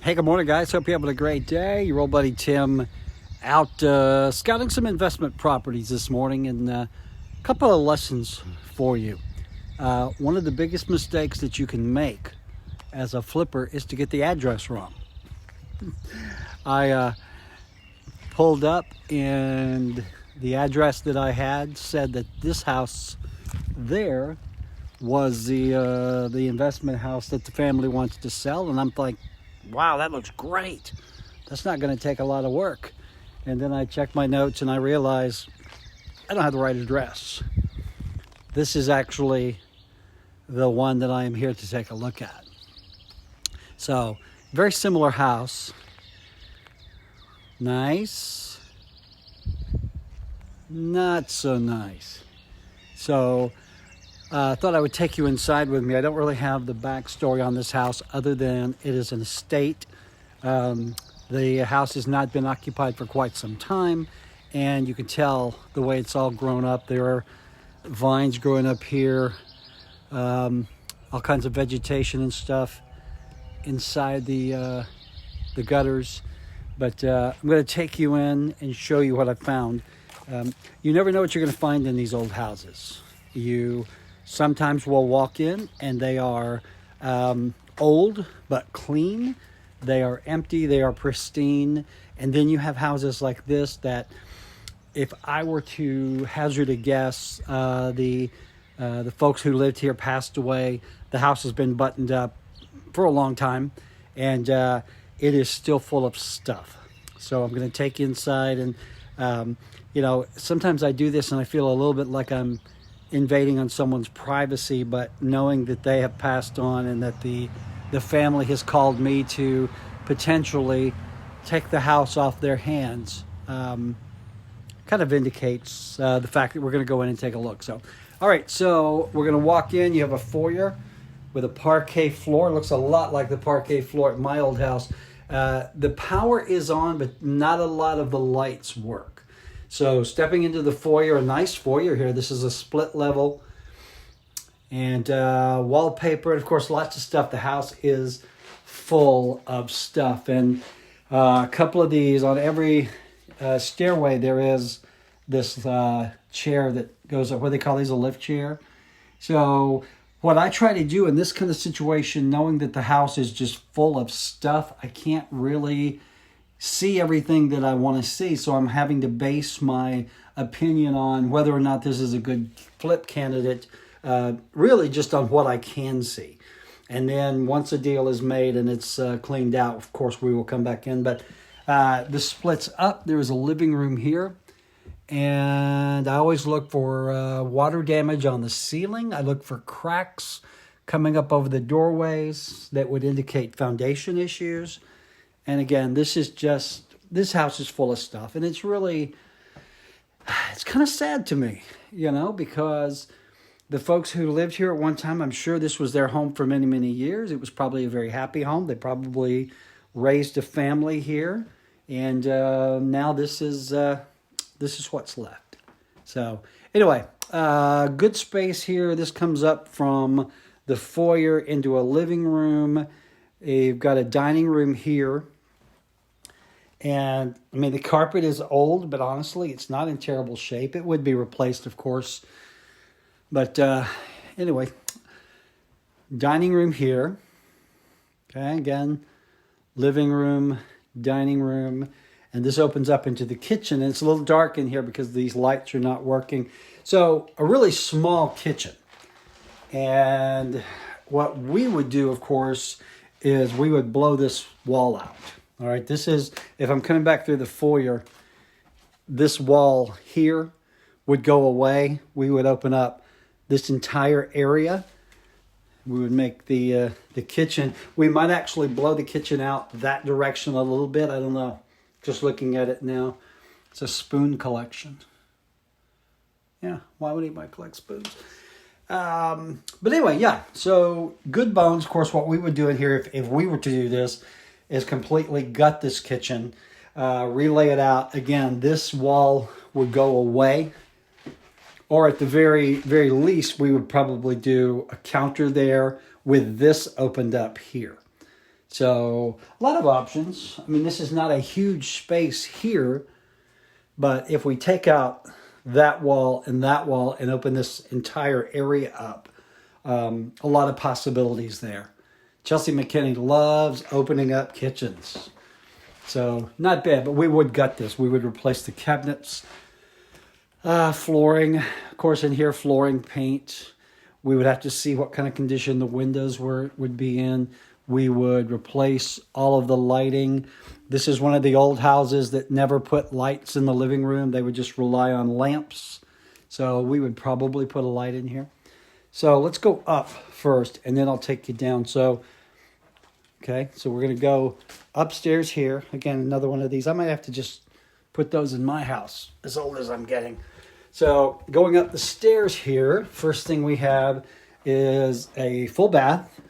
Hey, good morning, guys. Hope you're having a great day. Your old buddy Tim out scouting some investment properties this morning, and a couple of lessons for you. One of the biggest mistakes that you can make as a flipper is to get the address wrong. I pulled up, and the address that I had said that this house there was the investment house that the family wants to sell, and I'm like, wow, that looks great. That's not going to take a lot of work. And then I checked my notes and I realized I don't have the right address. This is actually the one that I am here to take a look at. So, very similar house. Nice. Not so nice. So, I thought I would take you inside with me. I don't really have the backstory on this house other than it is an estate. The house has not been occupied for quite some time, and you can tell the way it's all grown up. There are vines growing up here, all kinds of vegetation and stuff inside the gutters. But I'm going to take you in and show you what I found. You never know what you're going to find in these old houses. You sometimes we'll walk in and they are old but clean. They are empty. They are pristine. And then you have houses like this that, if I were to hazard a guess, the folks who lived here passed away. The house has been buttoned up for a long time, and it is still full of stuff. So I'm going to take you inside, and sometimes I do this and I feel a little bit like I'm invading on someone's privacy, but knowing that they have passed on and that the family has called me to potentially take the house off their hands kind of indicates the fact that we're going to go in and take a look. So, all right, so we're going to walk in. You have a foyer with a parquet floor. It looks a lot like the parquet floor at my old house. The power is on, but not a lot of the lights work. So stepping into the foyer, a nice foyer here. This is a split level, and wallpaper, and of course lots of stuff. The house is full of stuff, and a couple of these on every stairway. There is this chair that goes up. What do they call these? A lift chair. So what I try to do in this kind of situation, knowing that the house is just full of stuff, I can't really see everything that I want to see, so I'm having to base my opinion on whether or not this is a good flip candidate, really just on what I can see. And then once a deal is made and it's cleaned out, of course we will come back in. But this splits up. There is a living room here, and I always look for water damage on the ceiling. I look for cracks coming up over the doorways that would indicate foundation issues. And again, this house is full of stuff, and it's kind of sad to me, because the folks who lived here at one time, I'm sure this was their home for many, many years. It was probably a very happy home. They probably raised a family here, and now this is what's left. So anyway, good space here. This comes up from the foyer into a living room. You've got a dining room here. And, the carpet is old, but honestly, it's not in terrible shape. It would be replaced, of course. But anyway, dining room here. Okay, again, living room, dining room. And this opens up into the kitchen. And it's a little dark in here because these lights are not working. So, a really small kitchen. And what we would do, of course, is we would blow this wall out. All right, this is, if I'm coming back through the foyer, this wall here would go away. We would open up this entire area. We would make the kitchen. We might actually blow the kitchen out that direction a little bit. I don't know. Just looking at it now. It's a spoon collection. Yeah, why would anybody collect spoons? But anyway, yeah, so good bones. Of course, what we would do in here if we were to do this is completely gut this kitchen, relay it out. Again, this wall would go away, or at the very, very least, we would probably do a counter there with this opened up here. So a lot of options. I mean, this is not a huge space here, but if we take out that wall and open this entire area up, a lot of possibilities there. Chelsea McKinney loves opening up kitchens. So not bad, but we would gut this. We would replace the cabinets, flooring, of course in here, flooring, paint. We would have to see what kind of condition the windows would be in. We would replace all of the lighting. This is one of the old houses that never put lights in the living room. They would just rely on lamps. So we would probably put a light in here. So let's go up first, and then I'll take you down. So, okay, so we're going to go upstairs here. Again, another one of these. I might have to just put those in my house, as old as I'm getting. So going up the stairs here, first thing we have is a full bath.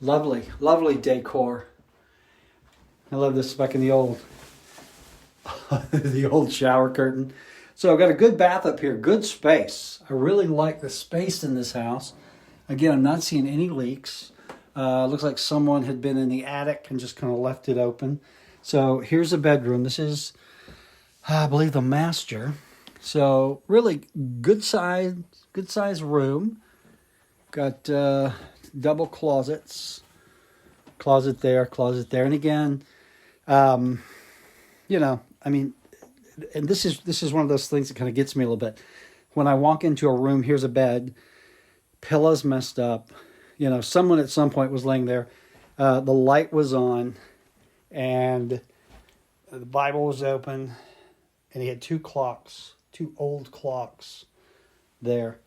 Lovely, lovely decor. I love this back in the old, the old shower curtain. So I've got a good bath up here, good space. I really like the space in this house. Again, I'm not seeing any leaks. Looks like someone had been in the attic and just kind of left it open. So here's a bedroom. This is, I believe, the master. So really good size room. Got double closets. Closet there. And again, you know, I mean, and this is one of those things that kind of gets me a little bit. When I walk into a room, here's a bed, pillows messed up. You know, someone at some point was laying there. The light was on, and the Bible was open, and he had two old clocks there.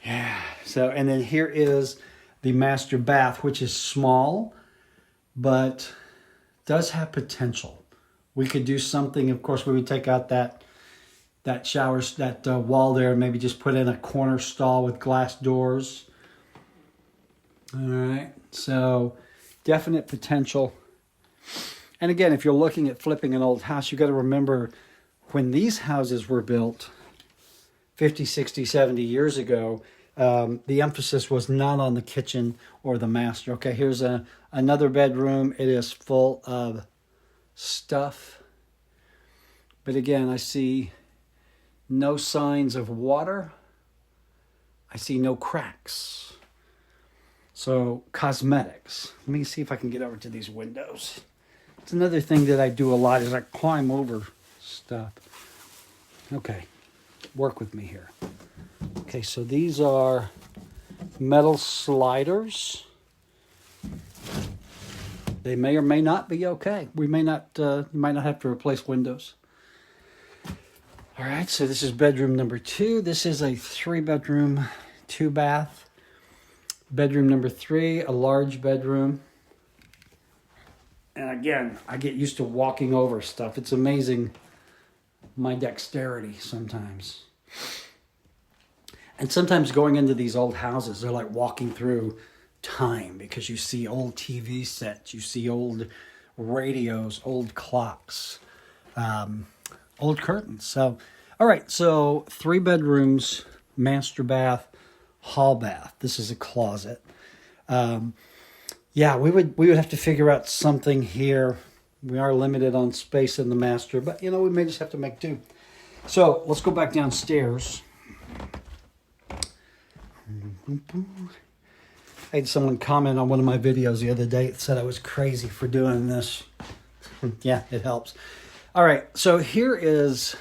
Yeah. So, and then here is the master bath, which is small, but does have potential. We could do something. Of course, we would take out that shower, that wall there, and maybe just put in a corner stall with glass doors. All right. So definite potential. And again, if you're looking at flipping an old house, you got to remember when these houses were built 50, 60, 70 years ago, the emphasis was not on the kitchen or the master. Okay, here's another bedroom. It is full of stuff. But again, I see no signs of water. I see no cracks. So cosmetics. Let me see if I can get over to these windows. It's another thing that I do a lot is I climb over stuff. Okay, work with me here. Okay, so these are metal sliders. They may or may not be okay. We may not, you might not have to replace windows. All right, so this is bedroom number 2. This is a 3-bedroom, 2-bath. Bedroom number 3, a large bedroom. And again, I get used to walking over stuff. It's amazing my dexterity sometimes. And sometimes going into these old houses, they're like walking through time because you see old TV sets, you see old radios, old clocks, old curtains. So, all right, so 3 bedrooms, master bath, hall bath. This is a closet. Yeah, we would have to figure out something here. We are limited on space in the master, but you know, we may just have to make do. So let's go back downstairs. I had someone comment on one of my videos the other day that said I was crazy for doing this. Yeah, it helps. All right, so here is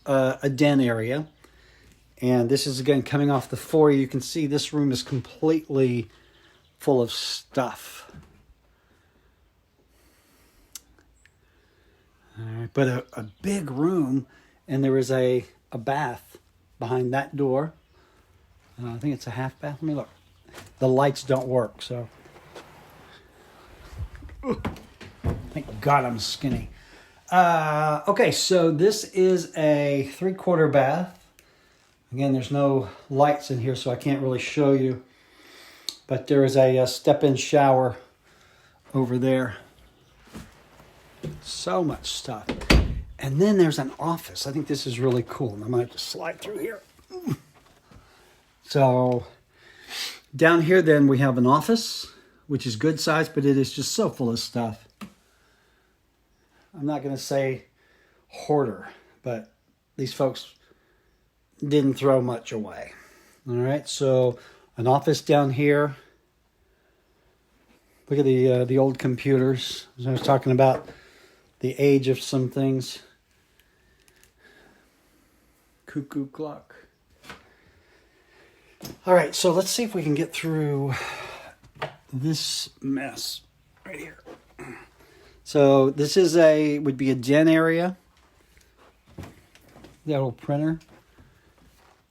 a den area. And this is, again, coming off the foyer. You can see this room is completely full of stuff. All right, but a big room, and there is a bath behind that door. I think it's a half bath. Let me look. The lights don't work, so. Thank God I'm skinny. Okay, so this is a 3/4 bath. Again, there's no lights in here, so I can't really show you. But there is a step-in shower over there. So much stuff. And then there's an office. I think this is really cool. I might have to slide through here. So down here then we have an office which is good size, but it is just so full of stuff. I'm not going to say hoarder, but these folks didn't throw much away. All right, so an office down here. Look at the old computers. As I was talking about the age of some things. Cuckoo clock. All right, so let's see if we can get through this mess right here. So this is would be a den area. The old printer.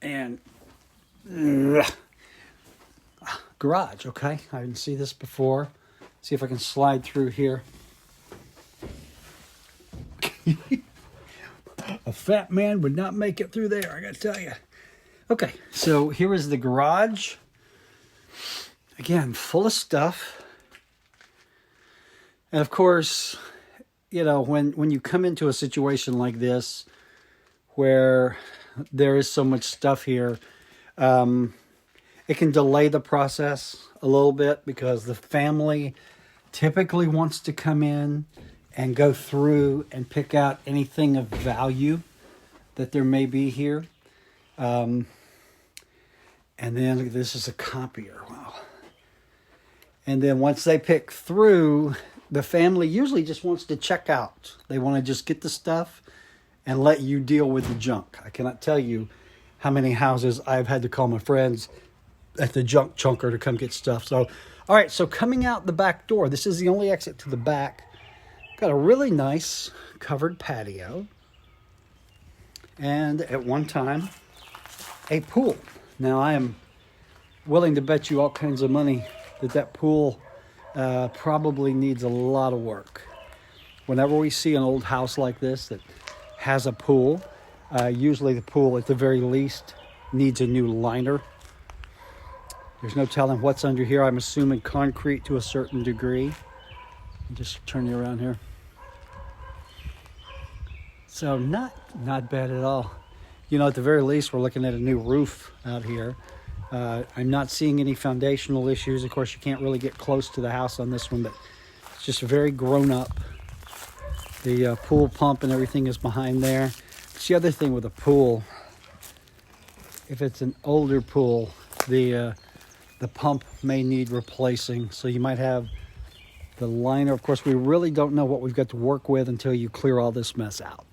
And garage, okay. I didn't see this before. See if I can slide through here. A fat man would not make it through there, I gotta tell you. Okay, so here is the garage. Again, full of stuff. And of course, you know, when you come into a situation like this, where there is so much stuff here, it can delay the process a little bit because the family typically wants to come in and go through and pick out anything of value that there may be here. And then this is a copier. Wow. And then once they pick through, the family usually just wants to check out. They want to just get the stuff and let you deal with the junk. I cannot tell you how many houses I've had to call my friends at the junk chunker to come get stuff. So, all right, so coming out the back door, this is the only exit to the back. Got a really nice covered patio. And at one time, a pool. Now, I am willing to bet you all kinds of money that pool probably needs a lot of work. Whenever we see an old house like this that has a pool, usually the pool at the very least needs a new liner. There's no telling what's under here. I'm assuming concrete to a certain degree. Just turn you around here. So not bad at all. You know, at the very least, we're looking at a new roof out here. I'm not seeing any foundational issues. Of course, you can't really get close to the house on this one, but it's just very grown up. The pool pump and everything is behind there. It's the other thing with a pool. If it's an older pool, the pump may need replacing. So you might have the liner. Of course, we really don't know what we've got to work with until you clear all this mess out.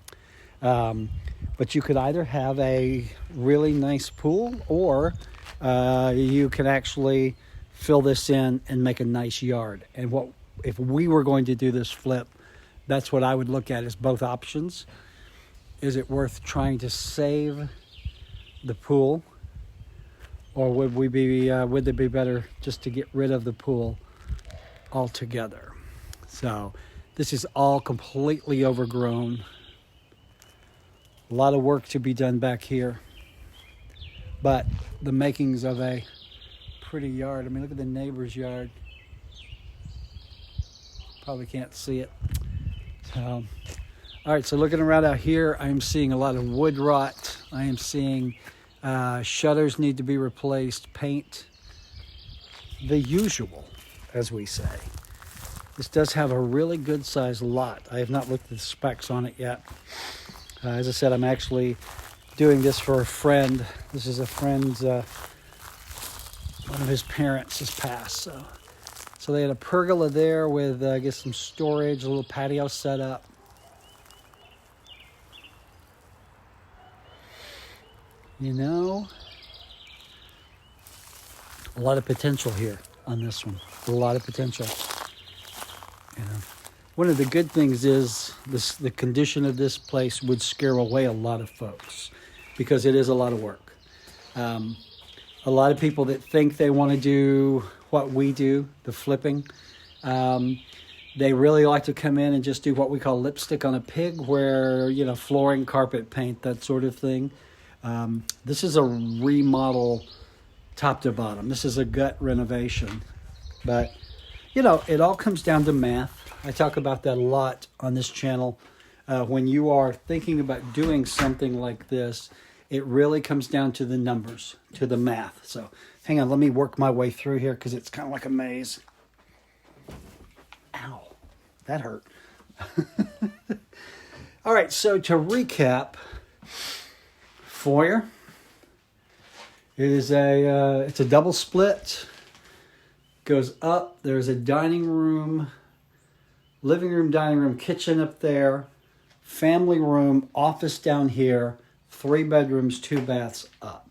But you could either have a really nice pool, or you can actually fill this in and make a nice yard. And what if we were going to do this flip, that's what I would look at as both options. Is it worth trying to save the pool, or would it be better just to get rid of the pool altogether? So this is all completely overgrown. A lot of work to be done back here, but the makings of a pretty yard. I mean, look at the neighbor's yard. Probably can't see it. So, all right, so looking around out here, I'm seeing a lot of wood rot. I am seeing shutters need to be replaced, paint, the usual, as we say. This does have a really good sized lot. I have not looked at the specs on it yet. As I said, I'm actually doing this for a friend. This is a friend's, one of his parents has passed. So they had a pergola there with, I guess, some storage, a little patio set up. You know, a lot of potential here on this one. A lot of potential. You know, one of the good things is the condition of this place would scare away a lot of folks because it is a lot of work. A lot of people that think they want to do what we do, the flipping, they really like to come in and just do what we call lipstick on a pig, where, you know, flooring, carpet, paint, that sort of thing. This is a remodel top to bottom. This is a gut renovation. But, you know, it all comes down to math. I talk about that a lot on this channel. When you are thinking about doing something like this, it really comes down to the numbers, to the math. So hang on, let me work my way through here because it's kind of like a maze. Ow, that hurt. All right, so to recap, foyer. It's a double split. Goes up. There's a dining room, living room, dining room, kitchen up there, family room, office down here, 3 bedrooms, 2 baths up.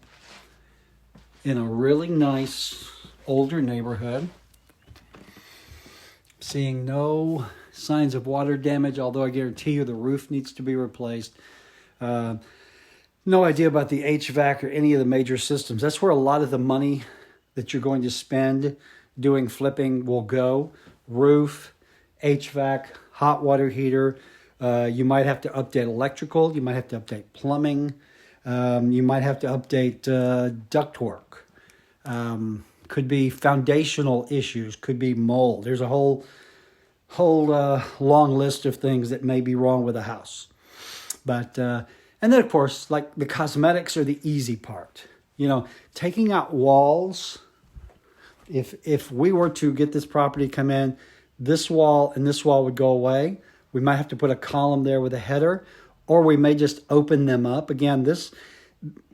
In a really nice older neighborhood. Seeing no signs of water damage, although I guarantee you the roof needs to be replaced. No idea about the HVAC or any of the major systems. That's where a lot of the money that you're going to spend doing flipping will go. Roof, HVAC, hot water heater. You might have to update electrical. You might have to update plumbing. You might have to update ductwork. Could be foundational issues. Could be mold. There's a whole long list of things that may be wrong with a house. But and then, of course, like the cosmetics are the easy part. You know, taking out walls. If we were to get this property come in, this wall and this wall would go away. We might have to put a column there with a header, or we may just open them up. Again,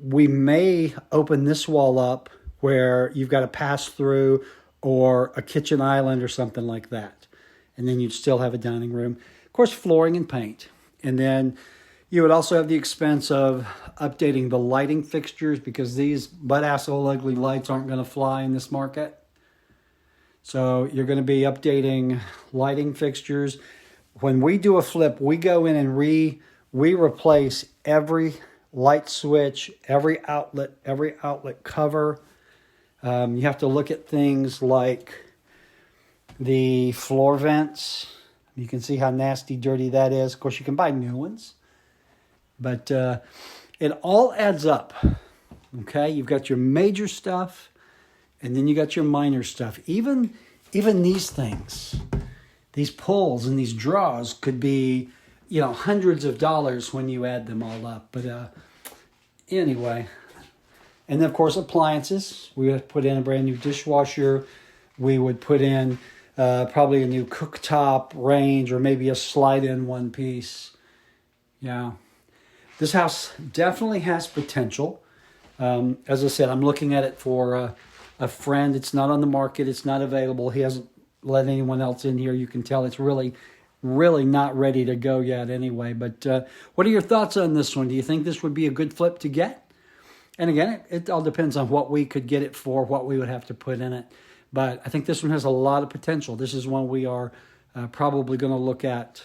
we may open this wall up where you've got a pass through or a kitchen island or something like that. And then you'd still have a dining room. Of course, flooring and paint. And then you would also have the expense of updating the lighting fixtures, because these butt-ass old ugly lights aren't going to fly in this market. So you're going to be updating lighting fixtures. When we do a flip, we go in and we replace every light switch, every outlet cover. You have to look at things like the floor vents. You can see how nasty, dirty that is. Of course, you can buy new ones. But it all adds up, okay? You've got your major stuff, and then you got your minor stuff. Even these things, these pulls and these draws could be, hundreds of dollars when you add them all up. But anyway, and then, of course, appliances. We would put in a brand new dishwasher. We would put in probably a new cooktop range, or maybe a slide-in one piece. Yeah. This house definitely has potential. As I said, I'm looking at it for a friend. It's not on the market. It's not available. He hasn't let anyone else in here. You can tell it's really, really not ready to go yet anyway. But what are your thoughts on this one? Do you think this would be a good flip to get? And again, it all depends on what we could get it for, what we would have to put in it. But I think this one has a lot of potential. This is one we are probably going to look at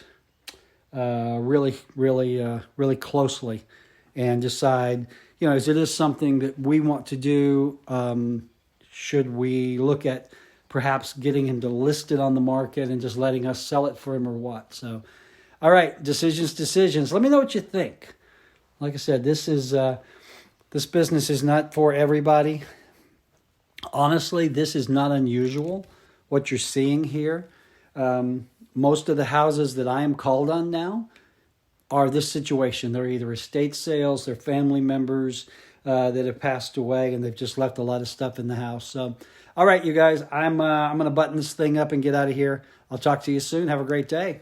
really closely and decide, as it is something that we want to do, should we look at perhaps getting him to list it on the market and just letting us sell it for him, or what? So, all right, decisions. Let me know what you think. Like I said, this business is not for everybody. Honestly, this is not unusual, what you're seeing here. Most of the houses that I am called on now are this situation. They're either estate sales, they're family members that have passed away, and they've just left a lot of stuff in the house. So, all right, you guys, I'm going to button this thing up and get out of here. I'll talk to you soon. Have a great day.